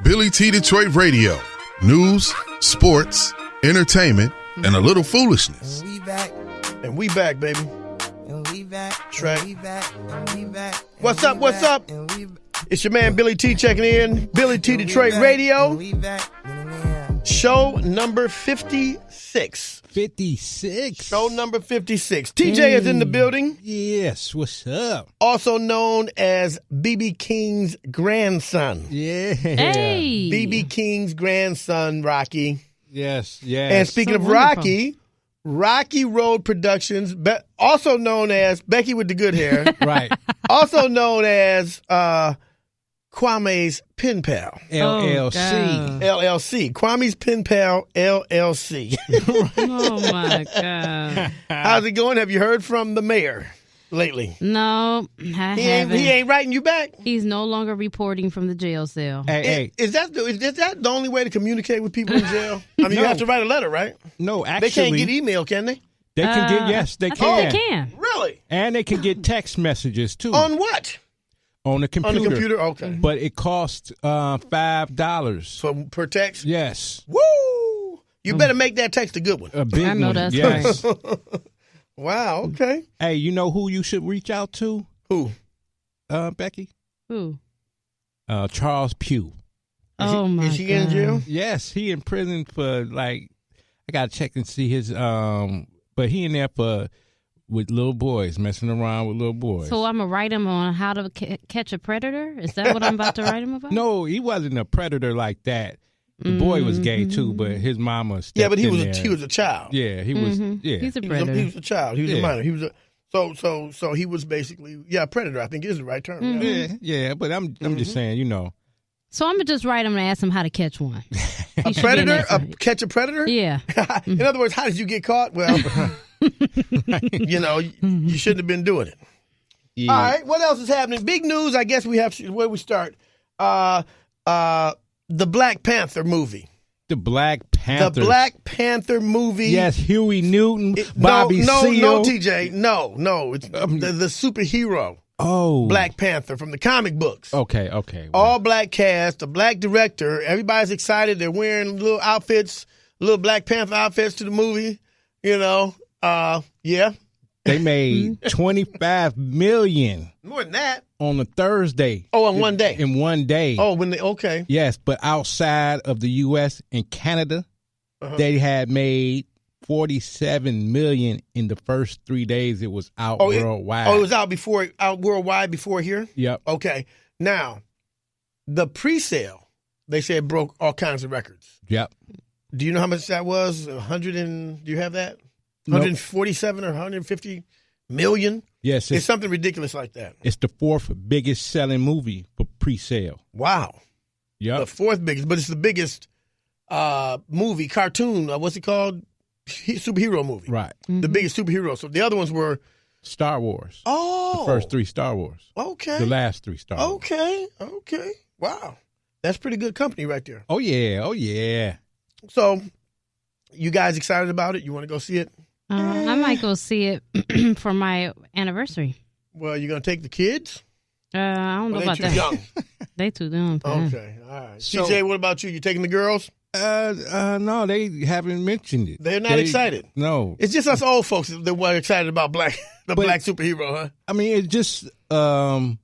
BILLYT Detroit Radio. News, sports, entertainment, and a little foolishness. We back. And we back, baby. And we back. Track. And we back. And we back. What's up? What's up? And we It's your man Billy T checking in. BILLYT Detroit Radio. And we back. Show number 56. 56. Show number 56. TJ is in the building. Yes, what's up? Also known as BB King's grandson. Yeah. Hey. BB King's grandson, Rocky. Yes, yes. And speaking So of wonderful. Rocky Road Productions, also known as Becky with the good hair, right. also known as Kwame's pen pal, LLC. LLC. Kwame's pen pal, LLC. Oh, my God. How's it going? Have you heard from the mayor lately? No, I He haven't. ain't writing you back. He's no longer reporting from the jail cell. Hey. Is that the only way to communicate with people in jail? I mean, you No. have to write a letter, right? No, They actually. can't get email, can they? They can get, yes, they I can. think they can. Really? And they can get text messages, too. On what? On the computer. On the computer? Okay. But it costs $5. So per text? Yes. Woo! You better make that text a good one. A big I know one. that's yes. Wow, okay. Hey, you know who you should reach out to, Who? Becky? Who? Charles Pugh. Oh, my God. Is he in jail? Yes, he in prison for I gotta check and see his but he in there with little boys, messing around with little boys. So I'm going to write him on how to catch a predator? Is that what I'm about to write him about? No, he wasn't a predator like that. The boy was gay too, but his mama stepped Yeah, but he in was there. he was a child. Yeah, he was. Yeah, He's a He was predator. a child. He was a Yeah. minor. He was a so he was basically a predator. I think is the right term. yeah. But I'm just saying, So I'm going to just write him and ask him how to catch one. A predator, catch a predator. Yeah. In other words, how did you get caught? Well, you shouldn't have been doing it. Yeah. All right, what else is happening? Big news. I guess we have where we start. The Black Panther movie. The Black Panther. The Black Panther movie. Yes, Huey Newton, Bobby no, Seale. TJ, no. It's the superhero Oh, Black Panther from the comic books. Okay. All black cast, a black director. Everybody's excited. They're wearing little outfits, little Black Panther outfits to the movie. Yeah. They made $25 million More than that. on a Thursday. Oh, in one day. In one day. Oh, okay. Yes, but outside of the U.S. and Canada, they had made $47 million in the first 3 days it was out worldwide. It was out worldwide before here? Yep. Okay. Now, the pre-sale, they said broke all kinds of records. Yep. Do you know how much that was? Do you have that? Nope. 147 or 150 million? Yes, It's something ridiculous like that. it's the fourth biggest selling movie for pre-sale. Wow. Yep. The fourth biggest, but it's the biggest movie, cartoon, what's it called? Superhero movie. Right. The biggest superhero. So the other ones were... Star Wars. Oh. The first three Star Wars. Okay. The last three Star Wars. Okay. Wow. That's pretty good company right there. Oh, yeah. So, you guys excited about it? You want to go see it? I might go see it for my anniversary. Well, you're going to take the kids? I don't know Or they about too that. young? They too young. for that. Okay, all right. So- TJ, what about you? You taking the girls? No, they haven't mentioned it. They're not excited. No. It's just us old folks that were excited about black superhero, huh? I mean, it's just a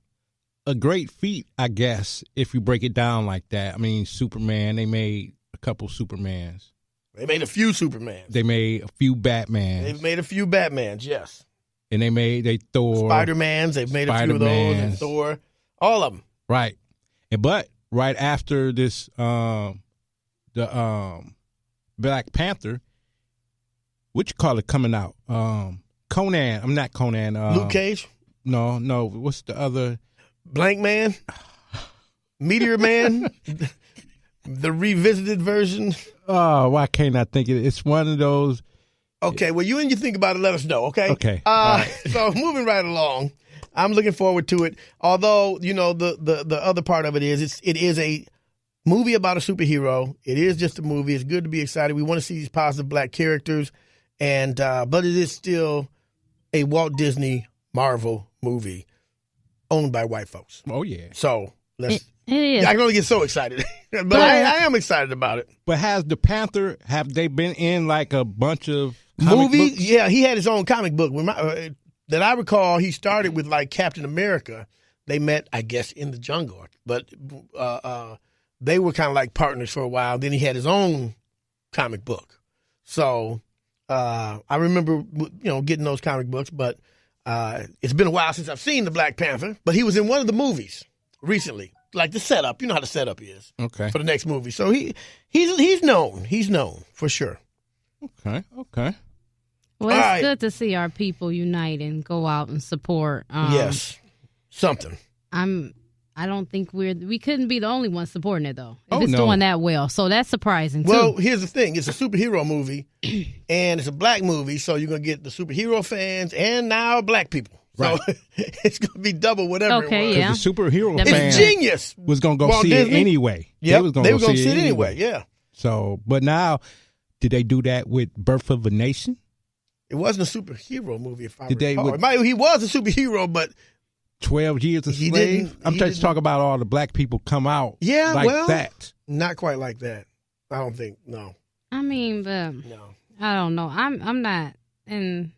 great feat, I guess, if you break it down like that. I mean, Superman, they made a couple Supermans. They made a few Supermans. They made a few Batmans. They've made a few Batmans, yes. And they Thor. Spider-Mans, they've made a few of those. And Spider-Mans. Thor, all of them. Right. But right after this, the Black Panther, what you call it coming out? Conan. I'm not Conan. Luke Cage, No. What's the other? Blank Man, Meteor Man, the revisited version. Oh, why can't I think of it? It's one of those. Okay, well, you think about it, let us know, okay? Okay. All right. So moving right along, I'm looking forward to it. Although, the other part of it is it is a movie about a superhero. It is just a movie. It's good to be excited. We want to see these positive black characters, and but it is still a Walt Disney Marvel movie owned by white folks. Oh, yeah. So let's It is. I can only get so excited, but I am excited about it. But has the Panther, have they been in like a bunch of comic Movies? books? Yeah, he had his own comic book. That I recall, he started with like Captain America. They met, I guess, in the jungle, but they were kind of like partners for a while. Then he had his own comic book. So I remember, getting those comic books, but it's been a while since I've seen the Black Panther. But he was in one of the movies recently, like the setup. You know how the setup is for the next movie. So he's known. He's known for sure. Okay. Well, it's good to see our people unite and go out and support. Yes, something. I don't think we couldn't be the only ones supporting it though. If it's no. doing that well, so that's surprising too. Well, here's the thing: it's a superhero movie, and it's a black movie, so you're gonna get the superhero fans and now black people. Right. So it's gonna be double whatever. Okay, it was. yeah. The superhero That fan It's genius. was going to go Walt see Disney? it anyway. Yep, They was going to see it anyway. Yeah, So, but now, did they do that with Birth of a Nation? it wasn't a superhero movie. If I Did they recall, he was a superhero, but 12 Years a He Slave? didn't- I'm he just didn't- talking about all the black people come out Yeah, like well- that. not quite like that. I don't think. No. I mean, but No. I don't know. I'm not, and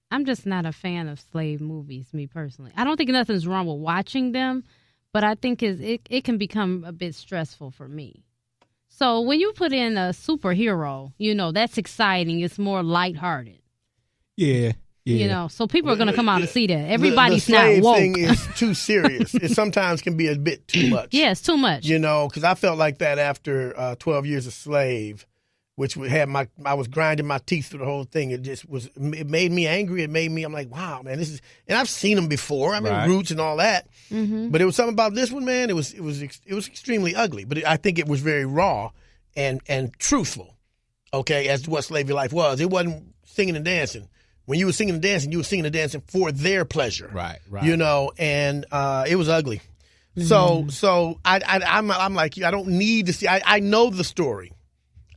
I'm just not a fan of slave movies, me personally. I don't think nothing's wrong with watching them, but I think it can become a bit stressful for me. So when you put in a superhero, that's exciting. It's more lighthearted, Yeah. So people are going to come out and see that. The Everybody's slave not woke. thing is too serious. It sometimes can be a bit too much. Yeah, it's too much. Because I felt like that after 12 Years a Slave, which I was grinding my teeth through the whole thing. It made me angry. I'm like, wow, man, this is, and I've seen them before. I mean, Right. Roots and all that. Mm-hmm. But it was something about this one, man. It was extremely ugly. But I think it was very raw and truthful. Okay, as to what slavery life was. It wasn't singing and dancing. When you were singing and dancing, you were singing and dancing for their pleasure. Right. And it was ugly. So I'm like you. I don't need to see. I know the story.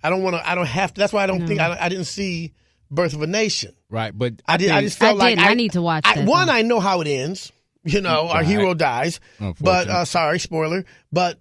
I don't have to. That's why I don't think I didn't see Birth of a Nation. Right. But I just felt like I need to watch that. One, though. I know how it ends. Our Right. hero dies. Unfortunately. Sorry, spoiler. But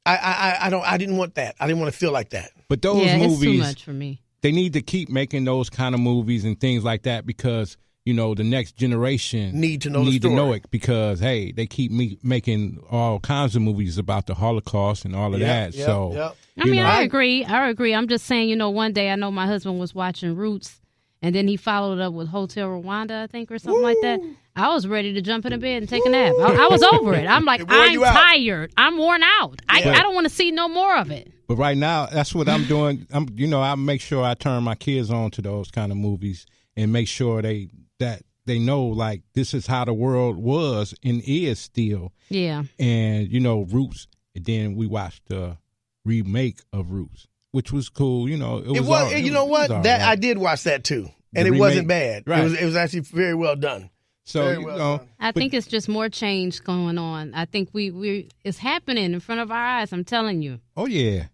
I didn't want that. I didn't want to feel like that. But those yeah, movies, it's too much for me. they need to keep making those kind of movies and things like that because, the next generation Need to know the story. know it because, hey, they keep making all kinds of movies about the Holocaust and all of that. So, I mean, I agree. I'm just saying, one day I know my husband was watching Roots, and then he followed up with Hotel Rwanda, I think, or something like that. I was ready to jump in the bed and take a nap. I was over it. I'm like, It wore I'm you out. tired. I'm worn out. I don't want to see no more of it. but right now, that's what I'm doing. I make sure I turn my kids on to those kind of movies and make sure that they know, like, this is how the world was and is still. Yeah. And, Roots. And then we watched the remake of Roots, which was cool. It was all That right. I did watch that too, and The it wasn't remake. bad. Right. It was actually very well done. So, Very well done. I think it's just more change going on. I think it's happening in front of our eyes. I'm telling you. Oh, yeah.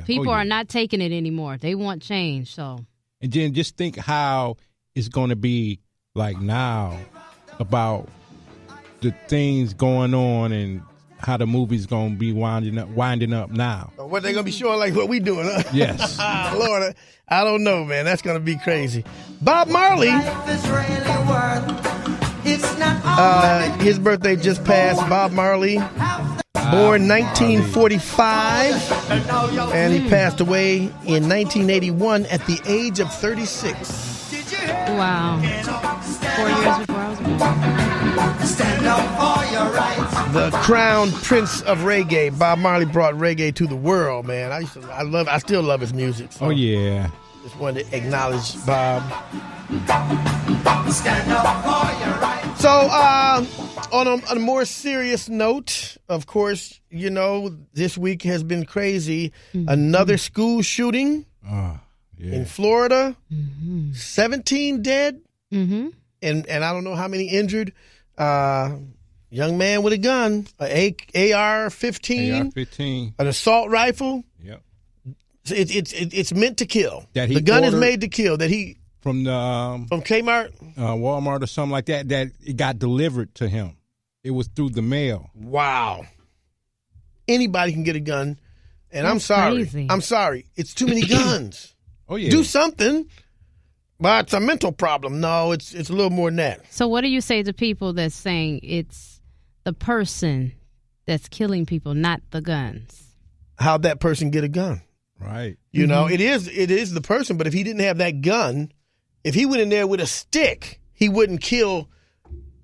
People are not taking it anymore. They want change. So. And then just think how it's going to be like now about the things going on and how the movie's going to be winding up now. What they gonna be showing like what we doing? Huh? Yes. Lord, I don't know, man. That's gonna be crazy. Bob Marley, his birthday just passed. Bob Marley, born 1945, and he passed away in 1981 at the age of 36. Wow. 4 years before I was born. Stand up for your rights. The crown prince of reggae. Bob Marley brought reggae to the world, man. I still love his music. So Oh, yeah. just wanted to acknowledge Bob. Stand up for your rights. So, on a more serious note, of course, this week has been crazy. Mm-hmm. Another school shooting Oh, yeah. in Florida. Mm-hmm. 17 dead, Mm-hmm. and I don't know how many injured. Young man with a gun, an AR-15, AR-15. an assault rifle. Yep. It's meant to kill. That he the gun is ordered- made to kill. That he From the from Kmart. Walmart or something like that it got delivered to him. It was through the mail. Wow. anybody can get a gun. And I'm That's sorry. crazy. I'm sorry. It's too many guns. Oh yeah. Do something. But it's a mental problem. No, it's a little more than that. So what do you say to people that's saying it's the person that's killing people, not the guns? How'd that person get a gun? Right. You know, it is the person, but if he didn't have that gun, if he went in there with a stick, he wouldn't kill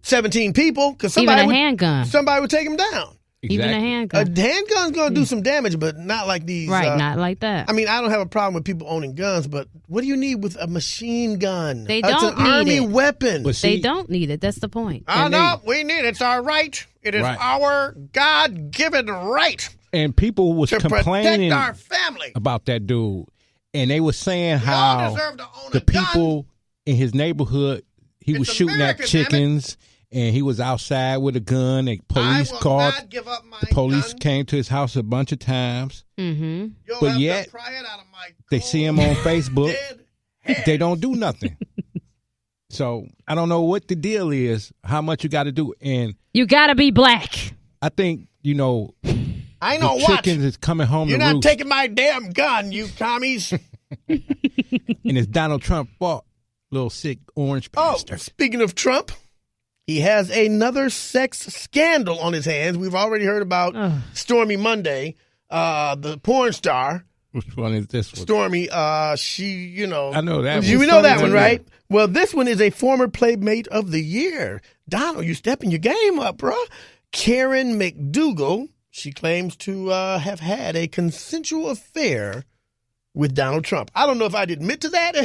17 people because Even a handgun. somebody would take him down. Even a A handgun. handgun's going to do some damage, but not like these. Right, not like that. I mean, I don't have a problem with people owning guns, but what do you need with a machine gun? They It's don't an need army it. weapon. But see, They don't need it. That's the point. We need it. It's our right. It is Right. our God-given right and people was to complaining protect our family. about that dude, and they were saying We all how deserve to own the a gun. people in his neighborhood, he was It's shooting America, at chickens, and he was outside with a gun. And police I will called. not give up my The police gun. came to his house a bunch of times. Mm-hmm. You'll but have yet, to pry it out of my They see him on Facebook. dead head. They don't do nothing. So I don't know what the deal is, how much you got to do. And You gotta be black. I think, I know the what. chickens is coming home You're to not roost. taking my damn gun, you commies. And it's Donald Trump fault. Little sick orange Oh, bastard. speaking of Trump, he has another sex scandal on his hands. We've already heard about Stormy Monday, the porn star. Which one is this one? Stormy, she, I know that You one. know that one, Yeah. right? Well, this one is a former Playmate of the Year. Donald, you stepping your game up, bruh. Karen McDougal, she claims to have had a consensual affair with Donald Trump. I don't know if I'd admit to that.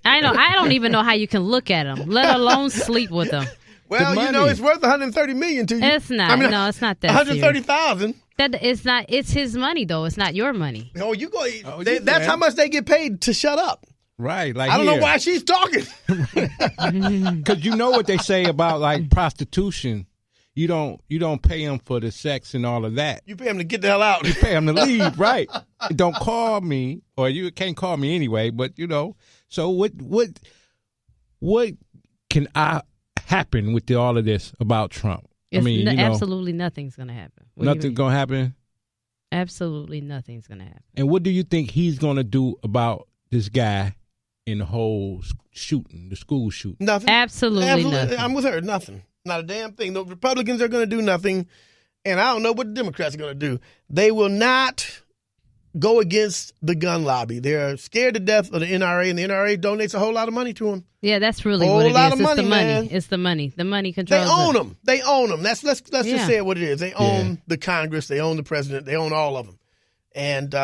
I know. I don't even know how you can look at him, let alone sleep with him. Well, The you know, money. it's worth $130 million to you. It's not. I mean, No, it's not that serious. $130,000. That it's not. It's his money though. It's not your money. Oh, you go. Oh, That's can. how much they get paid to shut up. Right. Like I don't know why she's talking. Because you know what they say about like prostitution. You don't pay them for the sex and all of that. You pay him to get the hell out. You pay them to leave, right? Don't call me, or you can't call me anyway. But so what can happen with all of this about Trump? Absolutely nothing's gonna happen. What do you Nothing's mean? gonna happen. Absolutely nothing's gonna happen. And what do you think he's gonna do about this guy in the whole shooting, the school shooting? Nothing. Absolutely nothing. I'm with her. Nothing. Not a damn thing. The Republicans are going to do nothing, and I don't know what the Democrats are going to do. They will not go against the gun lobby. They're scared to death of the NRA, and the NRA donates a whole lot of money to them. Yeah, that's really Whole what it lot is. of It's the money, money. man. It's the money. The money They controls. own it. them. They own them. Let's just Yeah. say what it is. They own the Congress. They own the president. They own all of them. And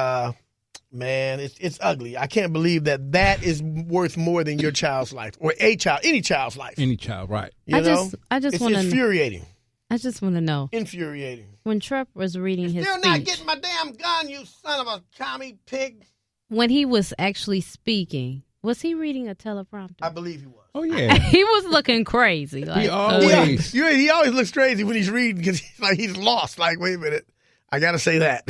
man, it's ugly. I can't believe that is worth more than your child's life or any child's life. Any child, right? You I know? just It's want to. infuriating. I just want to know Infuriating. when Trump was reading his You're not speech, getting my damn gun, you son of a commie pig. when he was actually speaking, was he reading a teleprompter? I believe he was. Oh yeah. He was looking crazy. Like, He always. He always looks crazy when he's reading because he's lost. Like, wait a minute, I got to say that.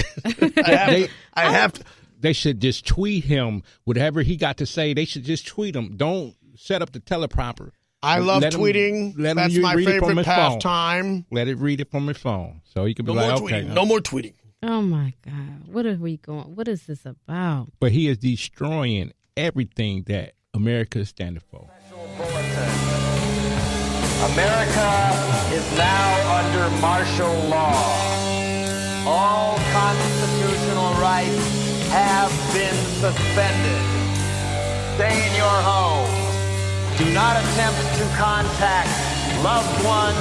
I have to. They should just tweet him whatever he got to say. They should just tweet him. Don't set up the teleprompter. I love Let him- tweeting. let him That's my read it from favorite his phone. pastime. Let it read it from his phone, so he can be No more like, okay. tweeting. No more tweeting. oh my God, what are we going? What is this about? But he is destroying everything that America is standing for. America is now under martial law. All constitutional rights have been suspended. Stay in your home. Do not attempt to contact loved ones,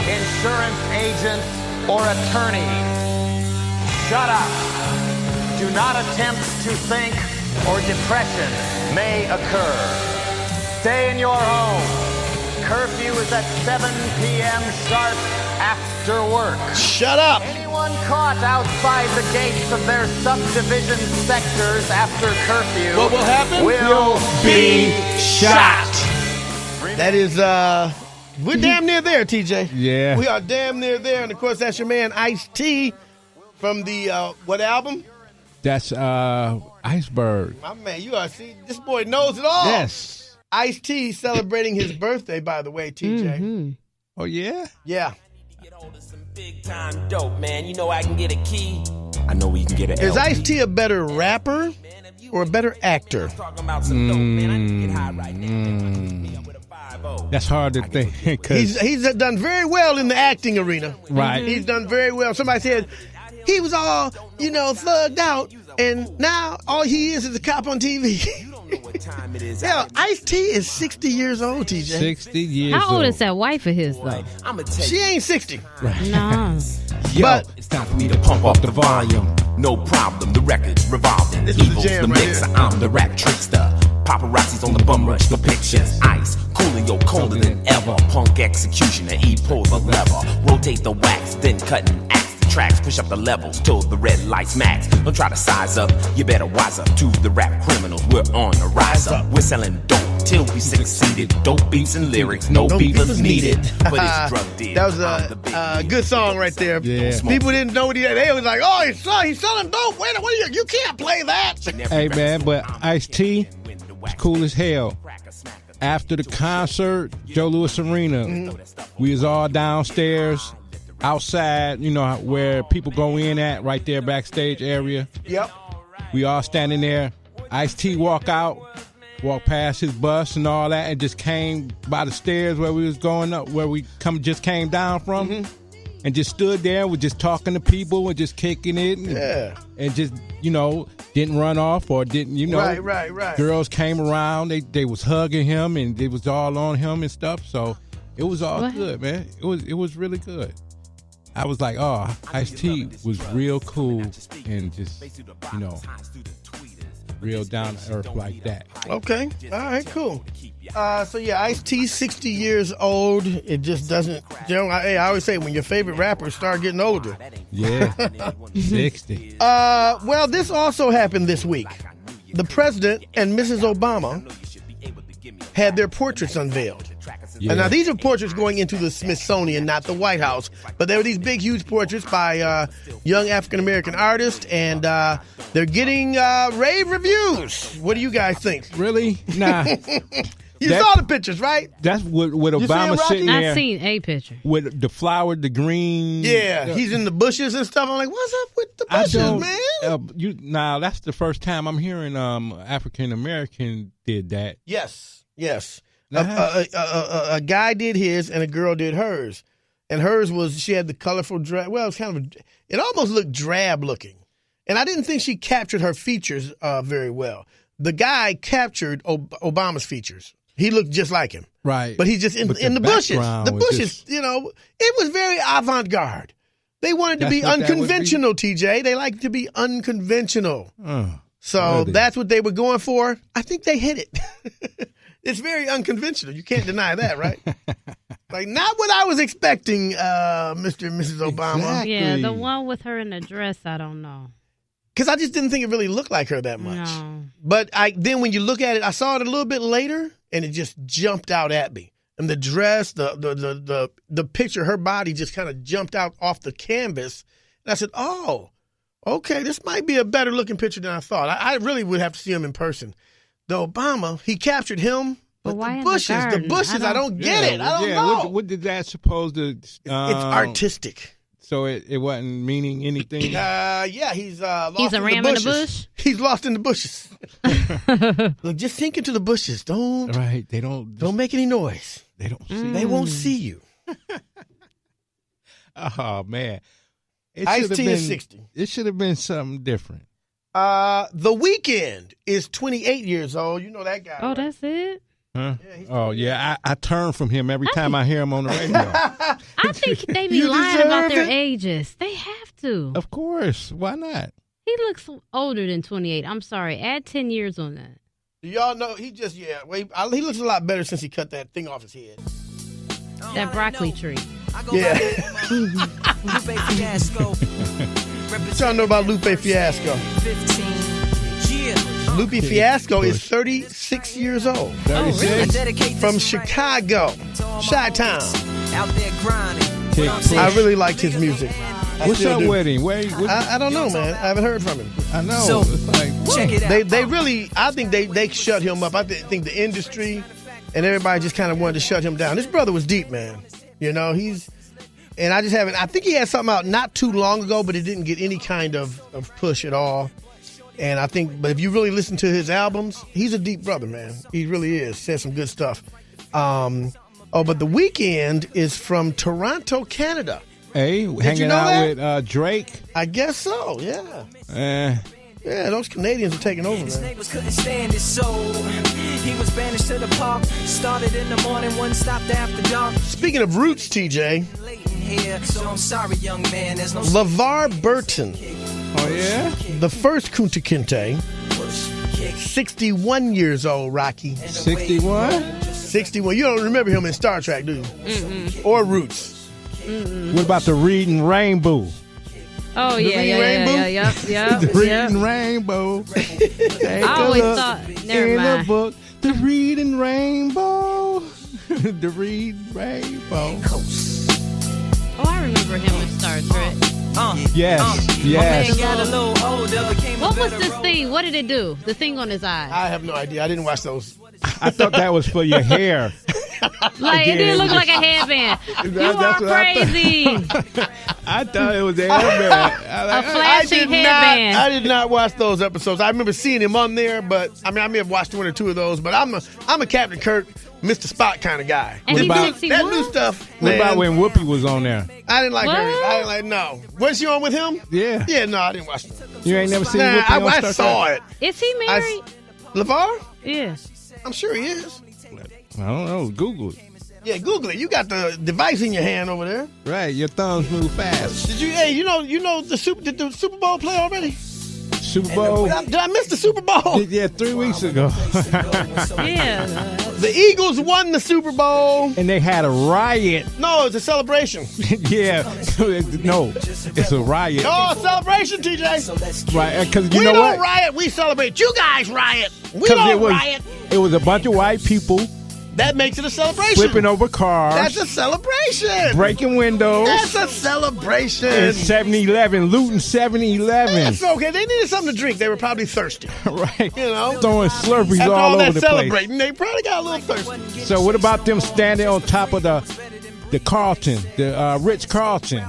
insurance agents, or attorneys. Shut up. Do not attempt to think or depression may occur. Stay in your home. Curfew is at 7 p.m. sharp after work. Shut up. Anyone caught outside the gates of their subdivision sectors after curfew What will happen? will be shot. That is, we're damn near there, TJ. Yeah. We are damn near there. And of course, that's your man Ice-T from the, what album? That's Iceberg. My man, see, this boy knows it all. Yes. Ice-T celebrating his birthday, by the way, TJ. Mm-hmm. Oh yeah. Yeah. Get hold of some big time dope, man. You know I can get a key I know we can get an Is LP. Ice-T a better rapper or a better actor? That's hard to think. 'Cause- He's done very well in the acting arena. Right. He's done very well. Somebody said he was all, thugged out, and now all he is a cop on TV. Hell, Ice-T is 60 years old, TJ. 60 years How old is that wife of his, though? She ain't 60. No. Yo, But- it's time for me to pump up the volume. No problem, the record's revolving. This is the Evil's jam the right mixer, here. I'm the rap trickster. Paparazzi's on the bum rush for pictures. Ice, Coolio, colder than ever. Punk executioner, he pull the lever. Rotate the wax, then cut and axe the tracks. Push up the levels till the red lights max. Don't try to size up, you better wise up to the rap criminals. We're on the rise up. We're selling dope till we succeeded. Dope beats and lyrics, no beefers needed. But it's drug deal. That was a good song right there. Yeah. People didn't know what he had. They was like, oh, he's selling dope. Wait, you can't play that. Hey, man, but Ice-T was cool as hell. After the concert, Joe Louis Arena, we was all downstairs, outside, where people go in at, right there backstage area. Yep. We all standing there. Ice-T walked past his bus and all that, and just came by the stairs where we was going up, where we just came down from, and just stood there and was just talking to people and just kicking it, and just didn't run off or didn't Right. Girls came around, they was hugging him and they was all on him and stuff. So it was all good, man. It was really good. I was like, oh, Ice-T was real cool and just real down to earth like that. Okay. All right, cool. So yeah, Ice-T, 60 years old. It just doesn't. I always say when your favorite rappers start getting older. Yeah, 60. Well, this also happened this week. The president and Mrs. Obama had their portraits unveiled. Yeah. And now these are portraits going into the Smithsonian, not the White House. But there were these big, huge portraits by young African-American artists, and they're getting rave reviews. What do you guys think? Really? Nah. You saw the pictures, right? That's with see Obama him, Rocky? sitting there. I seen a picture. With the flower, the green. Yeah, he's in the bushes and stuff. I'm like, what's up with the bushes, man? Now that's the first time I'm hearing African American did that. Yes. A guy did his and a girl did hers. And hers was, she had the colorful drab. Well, it almost looked drab looking. And I didn't think she captured her features very well. The guy captured Obama's features. He looked just like him. Right. But he's just in the bushes. background The was bushes, just- it was very avant-garde. They wanted to That's be what that would be? unconventional, TJ. They like to be unconventional. So really? that's what they were going for. I think they hit it. It's very unconventional. You can't deny that, right? Like, not what I was expecting, Mr. and Mrs. Obama. Exactly. Yeah, the one with her in the dress, I don't know. Because I just didn't think it really looked like her that much. No. But then when you look at it, I saw it a little bit later, and it just jumped out at me. And the dress, the picture, her body just kind of jumped out off the canvas. And I said, oh, okay, this might be a better looking picture than I thought. I really would have to see him in person. The Obama, he captured him, but why the in the bushes, garden? I don't get it. I don't know. What did that supposed to? It's artistic. So it wasn't meaning anything. Yeah, he's lost He's a in ram the in bushes. the bush? He's lost in the bushes. Look, just sink into the bushes. Don't Right? They don't make any noise. They don't see. They won't see you. Oh man, Ice-T is 60. It should have been something different. The Weeknd is 28 years old. You know that guy. Oh, right? that's it? Huh? I turn from him every time I hear him on the radio. I think they be You lying deserve about their it. ages. They have to. Of course, why not? He looks older than 28. I'm sorry. Add 10 years on that. Do y'all know he just he looks a lot better since he cut that thing off his head. That broccoli tree. Yeah. What y'all know about Lupe Fiasco? Lupe Fiasco is 36 years old. 36. From Chicago, Chi-Town. Kick I push. really liked his music. I What's still up do. with him? I don't know, man. I haven't heard from him. I know. So, It's like, check it out. They really, I think they shut him up. I think the industry and everybody just kind of wanted to shut him down. This brother was deep, man. You know, he's And I just haven't. I think he had something out not too long ago, but it didn't get any kind of push at all. And I think, but if you really listen to his albums, he's a deep brother, man. He really is. Says some good stuff. But The Weeknd is from Toronto, Canada. Hey, hanging out with Drake. I guess so. Yeah. Yeah, those Canadians are taking over, His man. neighbors couldn't stand it, so he was banished to the park. Started in the morning, one stopped after dark. Speaking of roots, TJ, Late in here, so I'm sorry, young man. There's no LeVar Burton, Oh, yeah? the first Kunta Kinte, 61 years old, Rocky. 61? 61. You don't remember him in Star Trek, do you? Mm-mm. Or Roots. Mm-mm. What about the Reading Rainbow? Oh, The yeah, Reading yeah, Rainbow? yeah. The Reading Rainbow. I always thought, never in mind. the book, the Reading Rainbow. The Reading Rainbow. Oh, I remember him in Star Trek. Yes. got a little older, became What a was better this role. thing? What did it do? The thing on his eye. I have no idea. I didn't watch those. I thought that was for your hair. Like, it didn't look like a headband. You are That's what I thought. crazy. I thought it was a hairband. A flashing headband. I did not watch those episodes. I remember seeing him on there, but I may have watched one or two of those. But I'm a Captain Kirk, Mr. Spot kind of guy. And What about- that new stuff? What Man, about when Whoopi was on there? I didn't like What? her. I didn't like no. Was she on with him? Yeah. Yeah, no, I didn't watch it. You ain't never seen Nah, Whoopi on I Star saw Trek? it. Is he married? LeVar? Yeah. I'm sure he is. I don't know. Google it. Yeah, Google it. You got the device in your hand over there. Right. Your thumbs move fast. Did you? Hey, you know did the Super Bowl play already? Super Bowl. Did I miss the Super Bowl? Yeah, 3 weeks ago. Yeah. The Eagles won the Super Bowl. And they had a riot. No, it's a celebration. Yeah. No, it's a riot. Oh, a celebration, TJ. Right. Because you We know don't what? riot. We celebrate. You guys riot. We don't riot. It was a bunch of white people That makes it a celebration. flipping over cars, That's a celebration. breaking windows, That's a celebration. and 7-Eleven, looting 7-Eleven. That's okay. They needed something to drink. They were probably thirsty. Right. You know? Throwing Slurpees After all all that over the place. celebrating, they probably got a little thirsty. So what about them standing on top of the Carlton, the Ritz Carlton?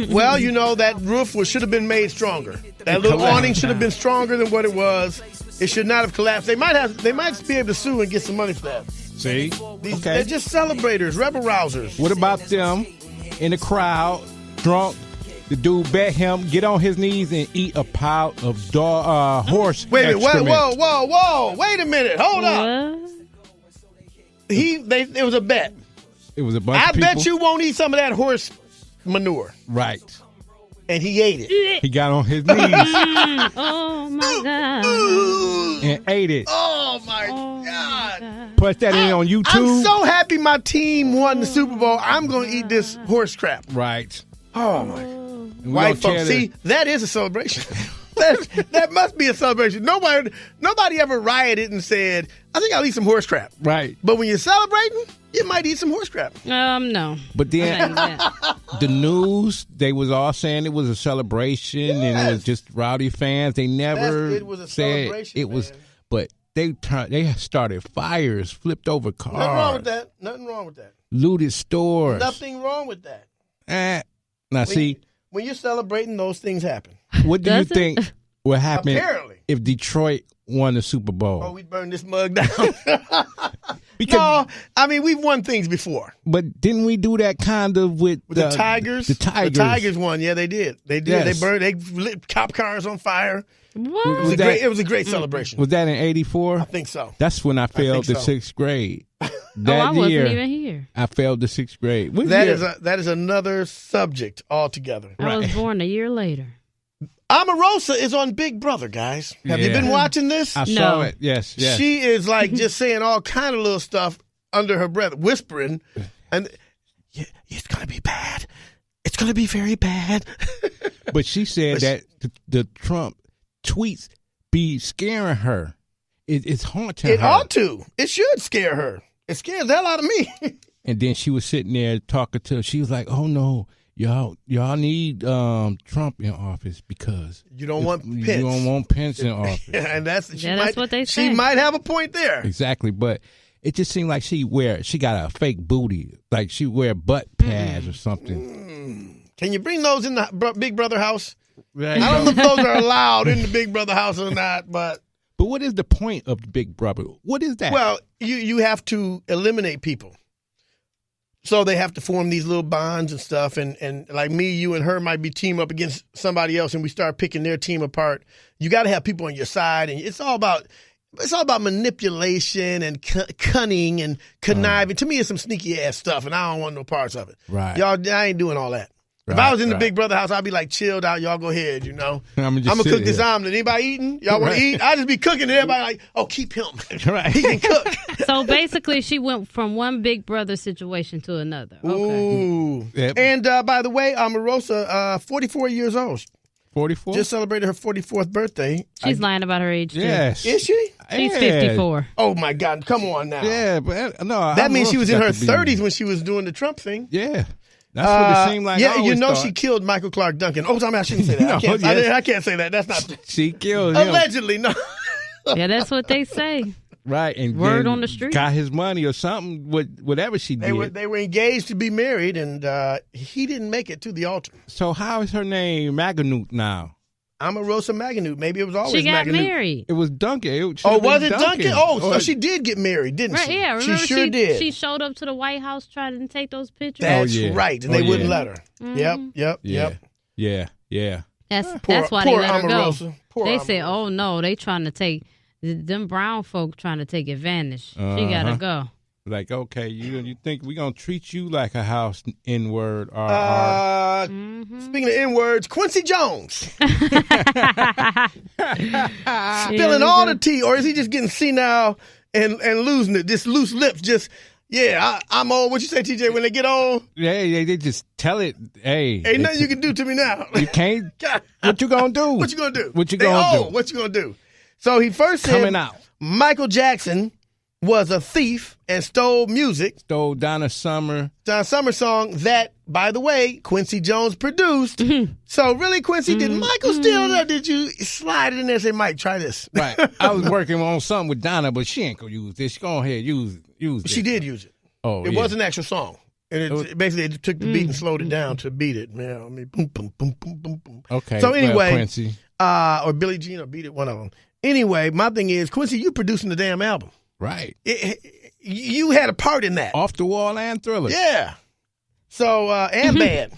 Well, you know, that roof should have been made stronger. That little collapsed. awning should have been stronger than what it was. It should not have collapsed. They might be able to sue and get some money for that. See? They're just celebrators, rebel rousers. What about them in the crowd, drunk? The dude bet him get on his knees and eat a pile of horse Wait a minute. excrement. Whoa. Wait a minute. Hold up. What? It was a bet. It was a bunch I of people. bet you won't eat some of that horse manure. Right. And he ate it. He got on his knees Oh, my God. and ate it. Oh, my Oh, God. God. Put that in on YouTube. I'm so happy my team won the Super Bowl. I'm going to eat this horse crap. Right. Oh, my. And we White don't care folks, to- see, that is a celebration. that must be a celebration. Nobody ever rioted and said, I think I'll eat some horse crap. Right. But when you're celebrating, you might eat some horse crap. No. But then I'm not eating that. the news, they was all saying it was a celebration and it was just rowdy fans. They never It was a said celebration, it was, man. but they started fires, flipped over cars, Nothing wrong with that. Nothing wrong with that. looted stores. Nothing wrong with that. Now see, When you're celebrating, those things happen. what do you Does it? think would happen Apparently. if Detroit won the Super Bowl? Oh, we burned this mug down. Because, No, I mean, we've won things before. but didn't we do that kind of with With the Tigers. The Tigers. The Tigers won. Yeah, they did. They did. Yes. They lit cop cars on fire. What? It was a great celebration. Was that in '84? I think so. That's when I failed the think so. 6th grade. I That wasn't year, even here. I failed the 6th grade. What That year? is another subject altogether. I was born a year later. Omarosa is on Big Brother, guys. Have you Yeah. been watching this? I No. saw it. Yes. She is like just saying all kind of little stuff under her breath, whispering, and yeah, it's gonna be bad. It's gonna be very bad. But she said that the Trump tweets be scaring her. It's haunting It her. ought to. It should scare her. It scares the hell out of me. And then she was sitting there talking to. She was like, "Oh no, y'all need Trump in office because You don't want you Pence." don't want Pence in office." and that's Yeah, that's what they She say. might have a point there. Exactly, but it just seemed like she got a fake booty, like she wear butt pads or something. Can you bring those in the Big Brother house? Right. I don't know if those are allowed in the Big Brother house or not, but what is the point of the Big Brother? What is that? well, you have to eliminate people. So they have to form these little bonds and stuff, and like me, you, and her might be team up against somebody else, and we start picking their team apart. You got to have people on your side, and it's all about manipulation and cunning and conniving. To me, it's some sneaky ass stuff, and I don't want no parts of it. Right. Y'all, I ain't doing all that. If I was in the Big Brother house, I'd be like, chilled out. Y'all go ahead, I'm going to cook this omelet. Anybody eating? Y'all want to eat? I just be cooking, and everybody like, oh, keep him. Right. He can cook. So basically, she went from one Big Brother situation to another. Okay. Ooh. Yep. And by the way, Omarosa, 44 years old. 44? Just celebrated her 44th birthday. She's lying about her age, too. Yes. Is she? She's 54. Oh, my God. Come on now. Yeah, but no. That means she was in her 30s when she was doing the Trump thing. Yeah. That's what it seemed like. Yeah, I always thought. she killed Michael Clark Duncan. Oh, I shouldn't say that. No, I can't say that. That's not. She killed him. Allegedly, no. Yeah, that's what they say. Right, and Word then on the street. got his money or something. Whatever she did. They were engaged to be married, and he didn't make it to the altar. So how is her name Maganoot now? Omarosa Maganoot. Maybe it was always She got Maganoot. married. It was Duncan. Was it Duncan? Oh, so she did get married, didn't Right, she? yeah, remember she sure did. She showed up to the White House trying to take those pictures. That's right, and they wouldn't let her. Mhm. Yep. Yeah. That's why they let her Omarosa. go. Poor They Omarosa. said, "Oh no, they trying to take them brown folk trying to take advantage. She gotta go." Like, okay, you think we gonna treat you like a house N-word? Speaking of N-words, Quincy Jones. Spilling all the tea, or is he just getting senile and losing it? Just loose lips, just, I'm old. What you say, TJ, when they get old? Yeah, they just tell it, hey. Ain't nothing you can do to me now. You can't. What you gonna do? What you gonna do? What you gonna do? What you gonna do? So he first said Coming out. Michael Jackson was a thief and stole music. Stole Donna Summer Song that, by the way, Quincy Jones produced. So really, Quincy, did Michael steal that? Did you slide it in there and say, Mike, try this? Right. I was working on something with Donna, but she ain't gonna use this. Go ahead, use it. She did use it. Oh, it was an actual song. And basically, it took the beat and slowed it down to beat it. Yeah, I mean, boom, boom, boom, boom, boom, boom. Okay. So anyway, Quincy. Or Billie Jean or Beat It, one of them. Anyway, my thing is, Quincy, you producing the damn album. Right. You had a part in that. Off the Wall and Thriller. Yeah. So, and Bad.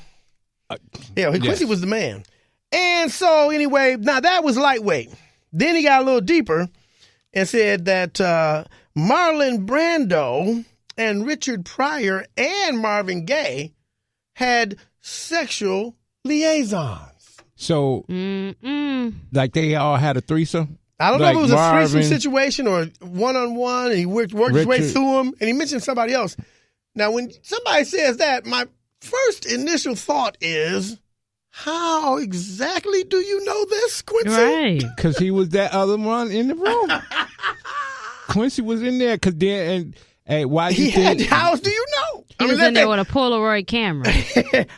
Quincy was the man. And so, anyway, now that was lightweight. Then he got a little deeper and said that Marlon Brando and Richard Pryor and Marvin Gaye had sexual liaisons. So, like they all had a threesome? I don't know like if it was a threesome Marvin, situation or one-on-one, and he worked his way through them, and he mentioned somebody else. Now, when somebody says that, my first initial thought is, how exactly do you know this, Quincy? Right. Because he was that other one in the room. Quincy was in there, because then, hey, why you think... How else do you know? He was in there with a Polaroid camera.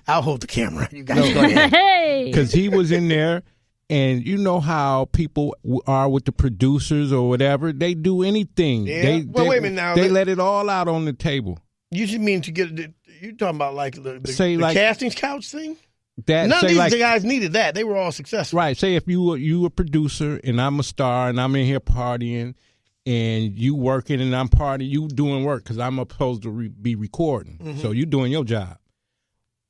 I'll hold the camera. You guys go ahead. Hey! Because he was in there, and you know how people are with the producers or whatever. They do anything. Yeah. Wait a minute now. They let it all out on the table. You just mean to get it? You talking about like the like, casting couch thing? That, None of these these guys needed that. They were all successful. Right. Say if you a producer and I'm a star and I'm in here partying and you working and I'm partying, you doing work because I'm supposed to be recording. Mm-hmm. So you doing your job.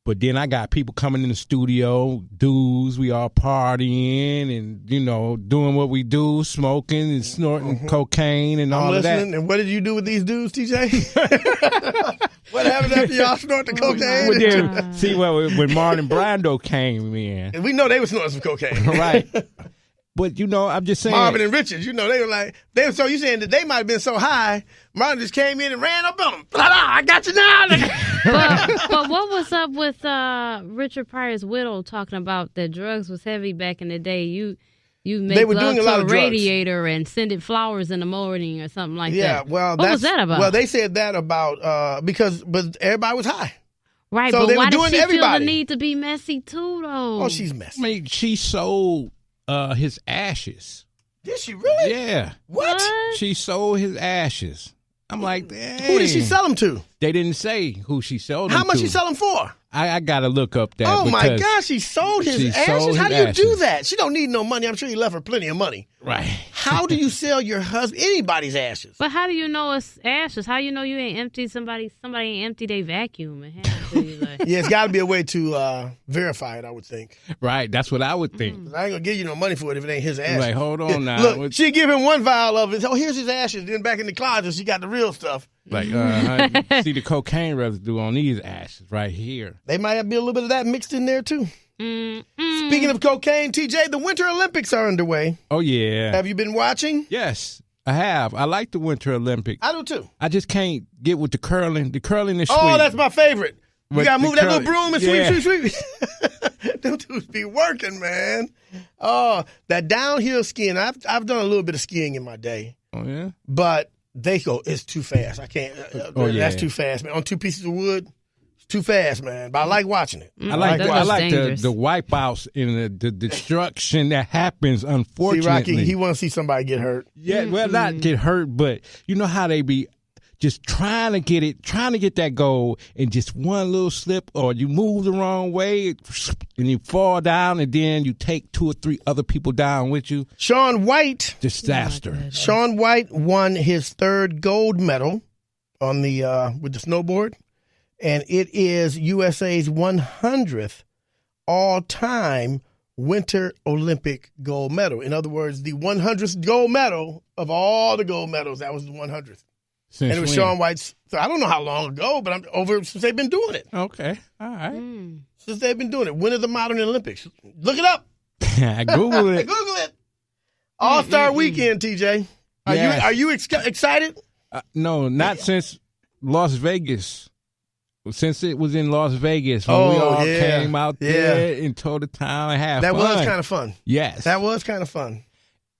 But then I got people coming in the studio, dudes, we all partying and, doing what we do, smoking and snorting cocaine and all of that. And what did you do with these dudes, TJ? What happened after y'all snort the cocaine? Well, then, see, when Marlon Brando came in. And we know they were snorting some cocaine. Right. But, I'm just saying. Marvin and Richard, they were like, so you saying that they might have been so high, Marvin just came in and ran up on them. I got you now. But what was up with Richard Pryor's widow talking about that drugs was heavy back in the day? You make love to a radiator and send it flowers in the morning or something like that. Yeah, well, what was that about? Well, they said that about but everybody was high. Right, so but why did she feel the need to be messy too, though? Oh, she's messy. I mean, she sold his ashes. Did she really? Yeah. What? She sold his ashes. I'm like, dang. Who did she sell them to? They didn't say who she sold them to. How much she sell them for? I got to look up that. Oh, my gosh, she sold his ashes? How do you do that? She don't need no money. I'm sure he left her plenty of money. Right. How do you sell your husband, anybody's ashes? But how do you know it's ashes? How you know you ain't empty somebody ain't empty their vacuum and hand it to you? Like. Yeah, it's got to be a way to verify it, I would think. Right, that's what I would think. I ain't going to give you no money for it if it ain't his ashes. Like, hold on now. Look, she give him one vial of it. Oh, here's his ashes. Then back in the closet, she got the real stuff. Like, see the cocaine residue on these ashes right here. They might be a little bit of that mixed in there, too. Speaking of cocaine, TJ, the Winter Olympics are underway. Oh, yeah. Have you been watching? Yes, I have. I like the Winter Olympics. I do, too. I just can't get with the curling. The curling is sweet. Oh, that's my favorite. You got to move that little broom and yeah. sweep. Them dudes be working, man. Oh, that downhill skiing. I've done a little bit of skiing in my day. Oh, yeah? But they go, it's too fast. I can't. That's too fast, man. On 2 pieces of wood, it's too fast, man. But I like watching it. I like the wipeouts and the destruction that happens, unfortunately. See, Rocky, he want to see somebody get hurt. Yeah, well, not get hurt, but you know how they be just trying to get that goal, and just one little slip, or you move the wrong way, and you fall down, and then you take 2 or 3 other people down with you. Shaun White. Disaster. Shaun White won his 3rd gold medal on the with the snowboard, and it is USA's 100th all-time Winter Olympic gold medal. In other words, the 100th gold medal of all the gold medals. That was the 100th. And it was Shaun White's. So I don't know how long ago, but I'm over since they've been doing it. Okay, all right. Since they've been doing it. When is the modern Olympics? Look it up. Google it. Google it. All-Star Weekend, TJ. Are you excited? No, not since Las Vegas. Since it was in Las Vegas, when we all came out there and tore the town and had fun. That was kind of fun. Yes. That was kind of fun.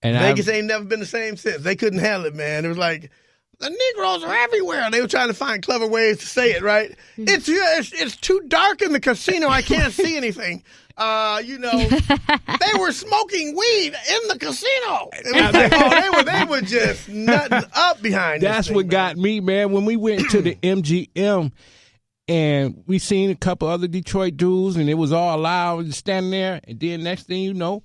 And Vegas ain't never been the same since. They couldn't handle it, man. It was like, the Negroes are everywhere. They were trying to find clever ways to say it, right? It's too dark in the casino. I can't see anything. They were smoking weed in the casino. They were just nutting up behind this That's thing, what man. got me, man. When we went to the MGM and we seen a couple other Detroit dudes, and it was all loud standing there, and then next thing you know,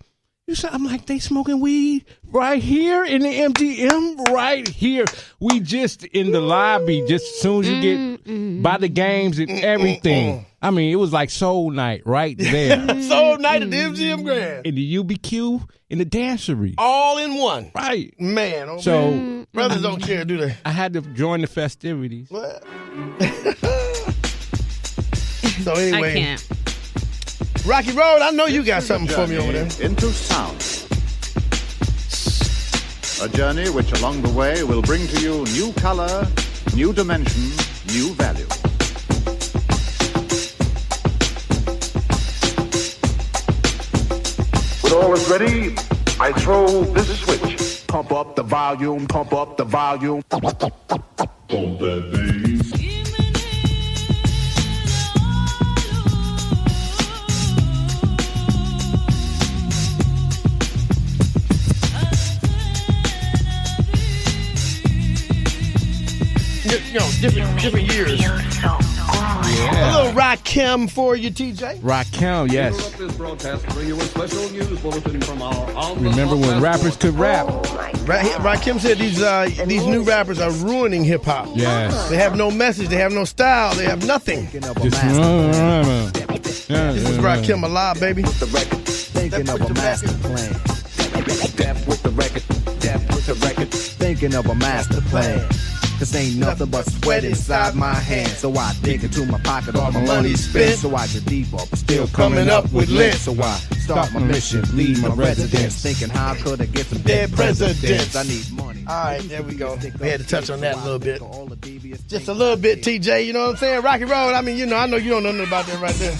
I'm like, they smoking weed right here in the MGM, right here. We just in the lobby, just as soon as you get by the games and everything. I mean, it was like Soul Night right there. Soul Night at the MGM Grand. In the UBQ, in the dancery. All in one. Right. Man. So, man. Brothers don't care, do they? I had to join the festivities. What? So anyway. I can't. Rocky Road, I know you got something for me over there. Into sound. A journey which along the way will bring to you new color, new dimension, new value. When all is ready, I throw this switch. Pump up the volume, pump up the volume. Pump that bass. Different years. A little Rakim for you, TJ. Rakim, yes. Remember when rappers could rap? Rakim said these new rappers are ruining hip hop. Yes. They have no message. They have no style. They have nothing. Just This is Rakim alive, baby. Thinking of a master plan. Death with the record. Death with the record. Thinking of a master plan. This ain't nothing but sweat inside my hands. So I dig into my pocket, all my money's spent. So I get deep up, still coming up with lint. So I start my mission, leave my residence. Thinking how could I get some dead presidents? I need money. All right, there we go. We had to touch on that a little bit. Just a little bit, TJ. You know what I'm saying? Rocky Road. I mean, I know you don't know nothing about that right there.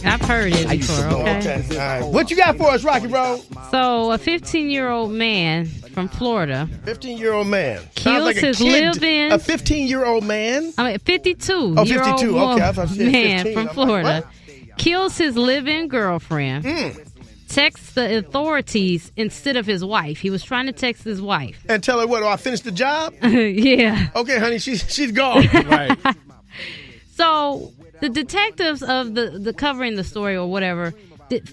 I've heard it before, okay? All right. What you got for us, Rocky Road? So, a 15-year-old man from Florida. 15-year-old man. Kills like his live-in. A 15-year-old man? I mean, 52. Oh, 52. Okay, I thought you said 15. Man from Florida. Kills his live-in girlfriend. text the authorities instead of his wife. He was trying to text his wife. And tell her what? Oh, I finished the job? Yeah. Okay, honey, she's gone. Right. So the detectives of the covering the story or whatever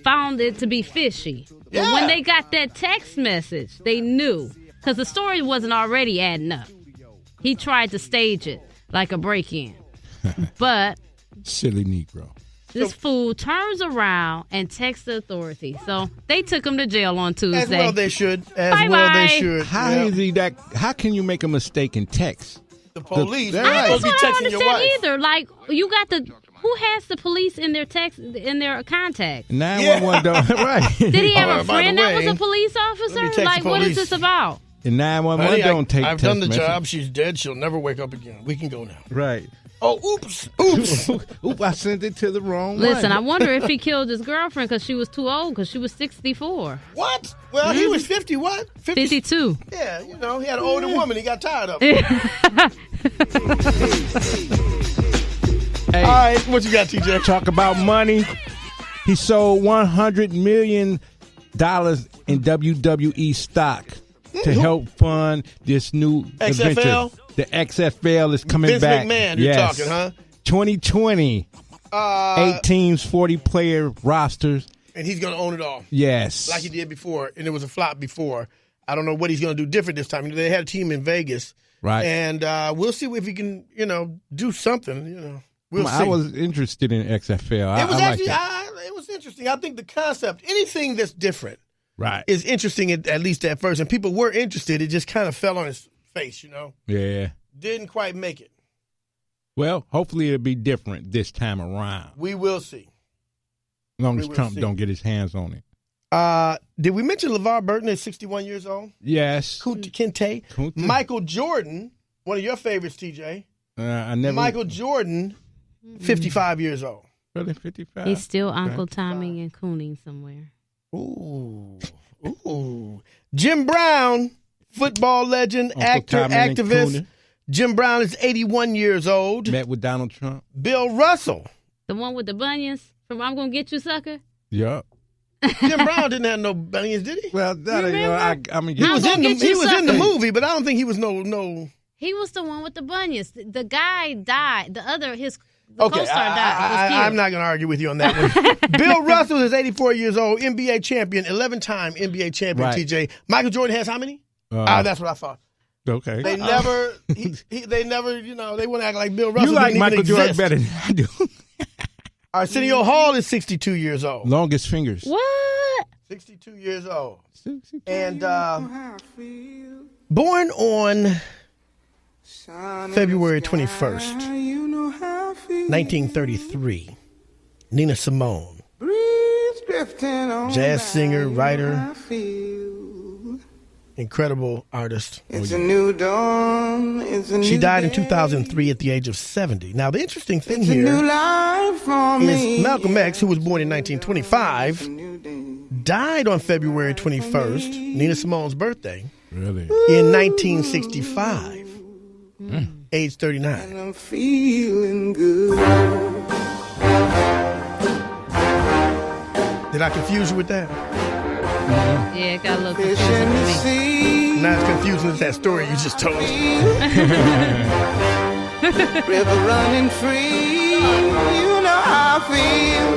found it to be fishy. But when they got that text message, they knew. Because the story wasn't already adding up. He tried to stage it like a break-in. But silly Negro. This fool turns around and texts the authorities. So they took him to jail on Tuesday. As well they should. How can you make a mistake in text? The police. That's what I don't understand either. Like, you got who has the police in their contacts? 911 don't. Right. Did he have a friend that was a police officer? Like, what is this about? And 911 don't take I've text done the message. job. She's dead. She'll never wake up again. We can go now. Right. Oh, oops. Oops, I sent it to the wrong one. Listen, I wonder if he killed his girlfriend because she was too old, because she was 64. What? Well, he was 50 what? 52. Yeah, he had an older woman. He got tired of it. Hey, all right, what you got, TJ? Talk about money. He sold $100 million in WWE stock to help fund this new adventure. XFL? The XFL is coming Vince back. McMahon, you're talking, huh? 2020. 8 teams, 40-player rosters. And he's going to own it all. Yes. Like he did before, and it was a flop before. I don't know what he's going to do different this time. They had a team in Vegas. Right. And we'll see if he can, do something, We'll see. I was interested in XFL. It was liked it was interesting. I think the concept, anything that's different, right, is interesting at least at first. And people were interested. It just kind of fell on his face, Yeah. Didn't quite make it. Well, hopefully it'll be different this time around. We will see. As long as Trump don't get his hands on it. Did we mention LeVar Burton is 61 years old? Yes. Kunta Kinte. Michael Jordan, one of your favorites, TJ. Michael Jordan, 55 years old. Really, 55? He's still Uncle Tomming and cooning somewhere. Ooh. Jim Brown, football legend, actor, activist. Jim Brown is 81 years old. Met with Donald Trump. Bill Russell. The one with the bunions from I'm Gonna Get You, Sucker? Yup. Jim Brown didn't have no bunions, did he? Well, I mean, he was in the movie, but I don't think he was no. He was the one with the bunions. The guy died. The co-star died. I'm not going to argue with you on that one. Bill Russell is 84 years old, NBA champion, 11-time NBA champion, right. TJ. Michael Jordan has how many? That's what I thought. Okay. They never, they wouldn't act like Bill Russell. You like didn't Michael even Jordan exist. better than I do. Arsenio Hall is 62 years old. Longest fingers. What? 62 years old. 62 and born on February 21st, 1933, Nina Simone, jazz singer, writer, incredible artist. It's a new dawn. She died in 2003 at the age of 70. Now, the interesting thing here is Malcolm X, who was born in 1925, died on February 21st, Nina Simone's birthday, really, in 1965. Age 39. And I'm feeling good. Did I confuse you with that? Yeah, it got a little confusing for me. Not as confusing as that story you just told. River running free, you know how I feel.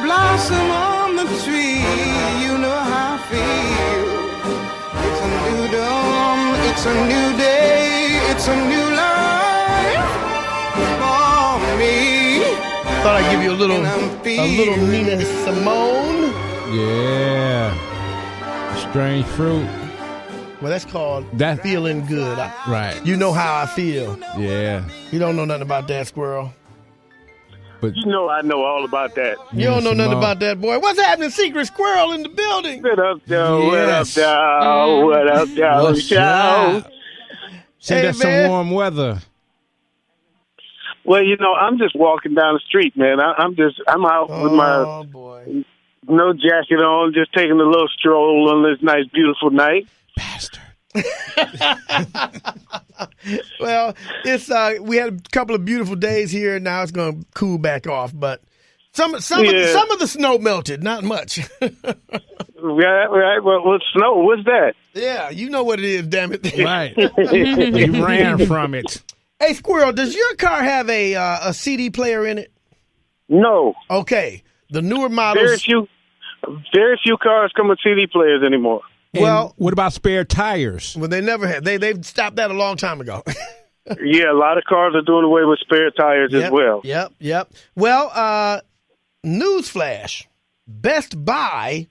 Blossom on the tree, you know how I feel. It's a new dawn, it's a new day, it's a new life for me. Thought I'd give you a little Nina Simone. Yeah. Strange fruit. Well, that's called feeling good. Right. You know how I feel. Yeah. You don't know nothing about that, Squirrel. But I know all about that. You don't know nothing about that, boy. What's happening, Secret Squirrel in the building? What up, Joe? Yes. What up, Joe? What up, Joe? What's up? Send us some warm weather. Well, I'm just walking down the street, man. I'm out with my no jacket on, just taking a little stroll on this nice, beautiful night. Bastard. Well, it's we had a couple of beautiful days here. Now it's going to cool back off, but Some of the snow melted, not much. Right. Well, snow, what's that? Yeah, you know what it is, damn it. Right. You ran from it. Hey, Squirrel, does your car have a CD player in it? No. Okay. The newer models. Very few cars come with CD players anymore. Well, what about spare tires? Well, they never had. They've stopped that a long time ago. Yeah, a lot of cars are doing away with spare tires as well. Yep. Well, newsflash: Best Buy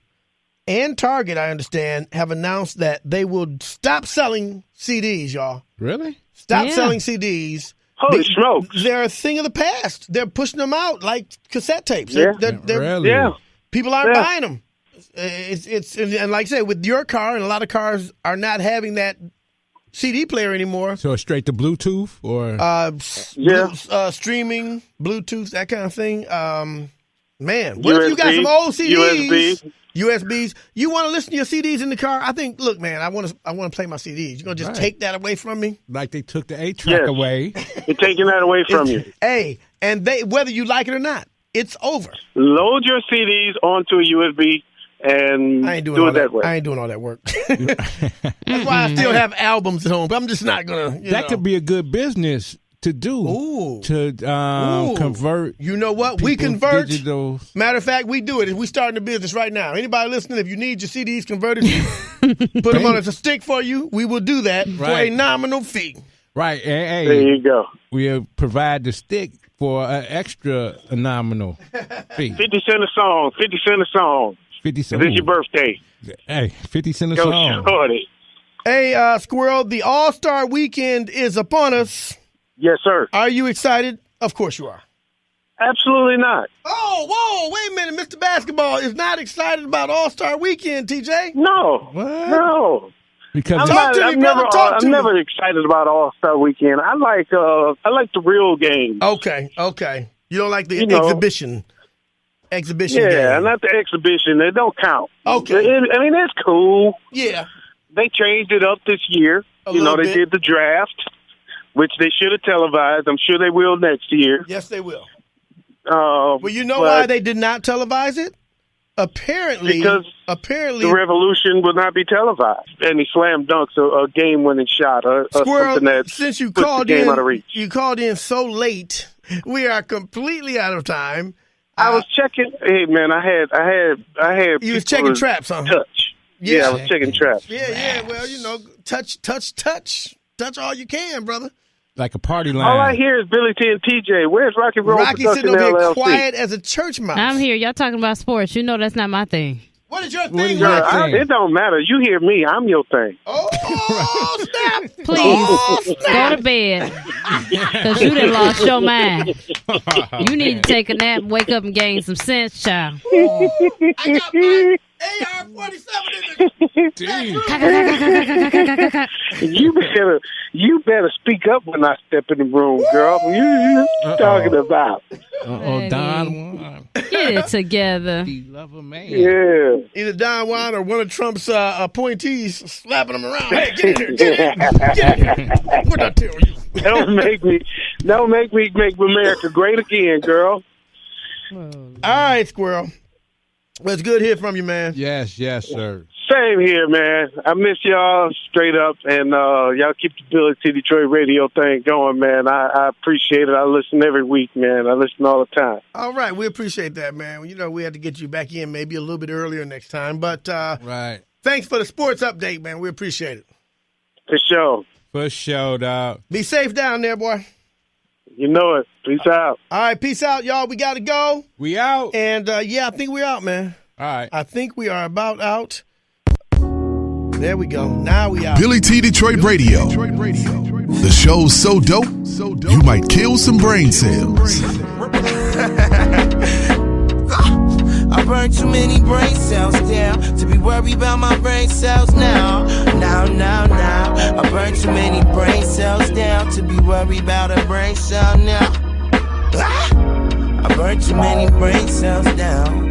and Target, I understand, have announced that they will stop selling CDs, y'all. Really? Stop selling CDs. Holy smokes. They're a thing of the past. They're pushing them out like cassette tapes. Really? Yeah. People aren't buying them. It's and like I said, with your car, and a lot of cars are not having that CD player anymore. So straight to Bluetooth or streaming, Bluetooth, that kind of thing. Man, USB, what if you got some old CDs? USBs. You want to listen to your CDs in the car? I think. Look, man, I want to play my CDs. You're gonna just take that away from me? Like they took the 8-track away. They're taking that away from you. Hey, and whether you like it or not, it's over. Load your CDs onto a USB and do it that way. I ain't doing all that work. That's why I still have albums at home, but I'm just not gonna. That could be a good business to do. Ooh. To convert. You know what? We convert. Digital. Matter of fact, we do it. We starting the business right now. Anybody listening, if you need your CDs converted, put them on as a stick for you. We will do that for a nominal fee. Right. Hey, there you go. We'll provide the stick for an extra nominal fee. 50 cents a song. 50 cents a song. 50 cents. It's your birthday. Hey, 50 cents a Go song. shorty. Hey, Squirrel, the All-Star Weekend is upon us. Yes, sir. Are you excited? Of course you are. Absolutely not. Oh, whoa, wait a minute. Mr. Basketball is not excited about All-Star Weekend, TJ. No. What? No. Because I'm never excited about All-Star Weekend. I like the real game. Okay. You don't like the exhibition game. Not the exhibition. They don't count. Okay. It's cool. Yeah. They changed it up this year. They did the draft, which they should have televised. I'm sure they will next year. Yes, they will. Well, you know why they did not televise it? Apparently, the revolution will not be televised. And he slam dunks a game-winning shot or Squirrel, something that since you puts called the game in, out of reach. you called in so late. We are completely out of time. I was checking. Hey man, I had. You was checking traps, huh? Touch. Yeah, I was checking traps. Yeah. Well, touch all you can, brother. Like a party line. All I hear is Billy T and TJ. Where's Rocky Roll Rocky Production sitting over here LLC? quiet as a church mouse. I'm here. Y'all talking about sports. You know that's not my thing. What is your thing, Rocky? It don't matter. You hear me. I'm your thing. Oh, snap. Please, go to bed. Because you done lost your mind. You need to take a nap and wake up and gain some sense, child. I got my AR-47 in the... You better speak up when I step in the room, girl. What you talking about? Don. Get it together. Love a man. Yeah. Either Don Juan or one of Trump's appointees slapping him around. Hey, get in here. What I tell you? Don't make me make America great again, girl. All right, Squirrel. Well, it's good to hear from you, man. Yes, sir. Same here, man. I miss y'all straight up, and y'all keep the BILLYT Detroit Radio thing going, man. I appreciate it. I listen every week, man. I listen all the time. All right, we appreciate that, man. You know, we had to get you back in maybe a little bit earlier next time, but right. Thanks for the sports update, man. We appreciate it. For sure, dog. Be safe down there, boy. You know it. Peace out. All right, peace out, y'all. We got to go. We out. And, I think we're out, man. All right. I think we are about out. There we go. Now we out. BILLYT Detroit Radio. The show's so dope, you might kill some brain cells. I burned too many brain cells down to be worried about my brain cells now. I burned too many brain cells down to be worried about a brain cell now. I burned too many brain cells down.